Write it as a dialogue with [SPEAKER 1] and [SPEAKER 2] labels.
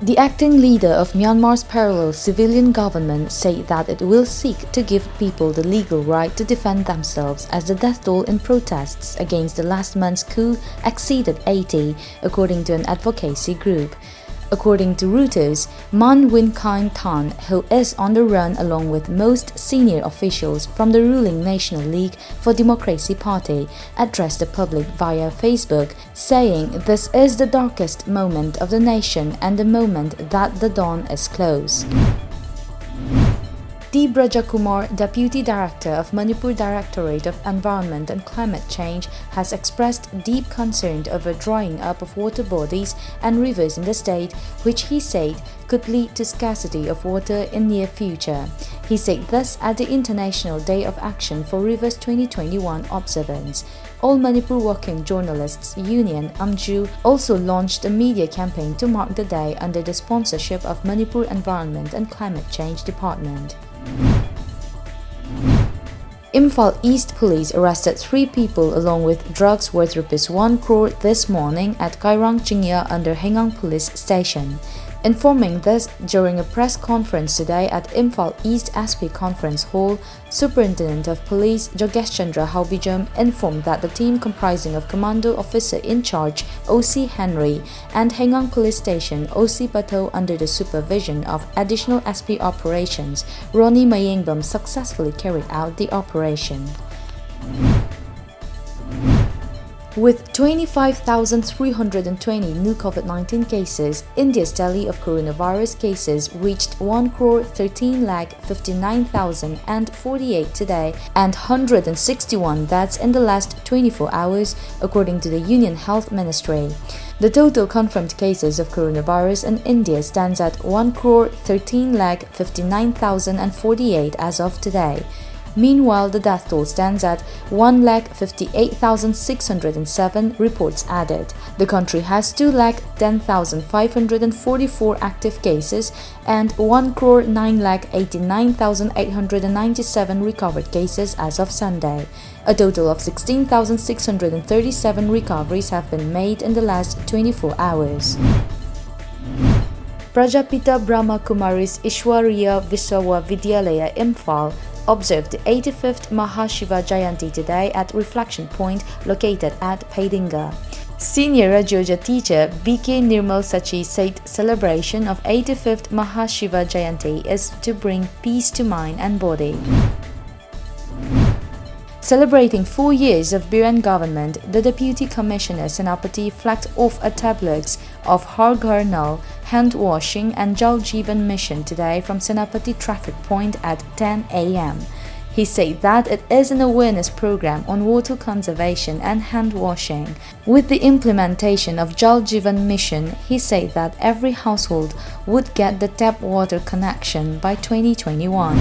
[SPEAKER 1] The acting leader of Myanmar's parallel civilian government said that it will seek to give people the legal right to defend themselves as the death toll in protests against the last month's coup exceeded 80, according to an advocacy group. According to Reuters, Man Win Kaing Tan, who is on the run along with most senior officials from the ruling National League for Democracy Party, addressed the public via Facebook, saying this is the darkest moment of the nation and the moment that the dawn is close. D. Brajakumar, Deputy Director of Manipur Directorate of Environment and Climate Change, has expressed deep concern over drying up of water bodies and rivers in the state, which he said could lead to scarcity of water in near future. He said this at the International Day of Action for Rivers 2021 observance. All Manipur Working Journalists Union (AMJU) also launched a media campaign to mark the day under the sponsorship of Manipur Environment and Climate Change Department. Imphal East Police arrested 3 people along with drugs worth ₹1 crore this morning at Kairang Chingya under Hengang Police Station. Informing this during a press conference today at Imphal East SP Conference Hall, Superintendent of Police Jogesh Chandra Haubijam informed that the team comprising of Commando Officer in Charge OC Henry and Hengang Police Station OC Bato under the supervision of Additional SP Operations Ronnie Mayengbam successfully carried out the operation. With 25,320 new COVID-19 cases, India's tally of coronavirus cases reached 1,13,59,048 today and 161 deaths in the last 24 hours, according to the Union Health Ministry. The total confirmed cases of coronavirus in India stands at 1,13,59,048 as of today. Meanwhile, the death toll stands at 1,58,607 reports added. The country has 2,10,544 active cases and 1,09,89,897 recovered cases as of Sunday. A total of 16,637 recoveries have been made in the last 24 hours. Prajapita Brahma Kumaris Ishwariya Viswa Vidyalaya Imphal observed the 85th Mahashiva Jayanti today at Reflection Point located at Paidinga. Senior Rajoja teacher B.K. Nirmal Sachi said celebration of 85th Mahashiva Jayanti is to bring peace to mind and body. Celebrating 4 years of Biren government, the Deputy Commissioner Senapati flagged off a tableaux of Har Ghar Nal, hand washing and Jal Jeevan mission today from Senapati Traffic Point at 10 a.m. He said that it is an awareness program on water conservation and hand washing. With the implementation of Jal Jeevan mission, he said that every household would get the tap water connection by 2021.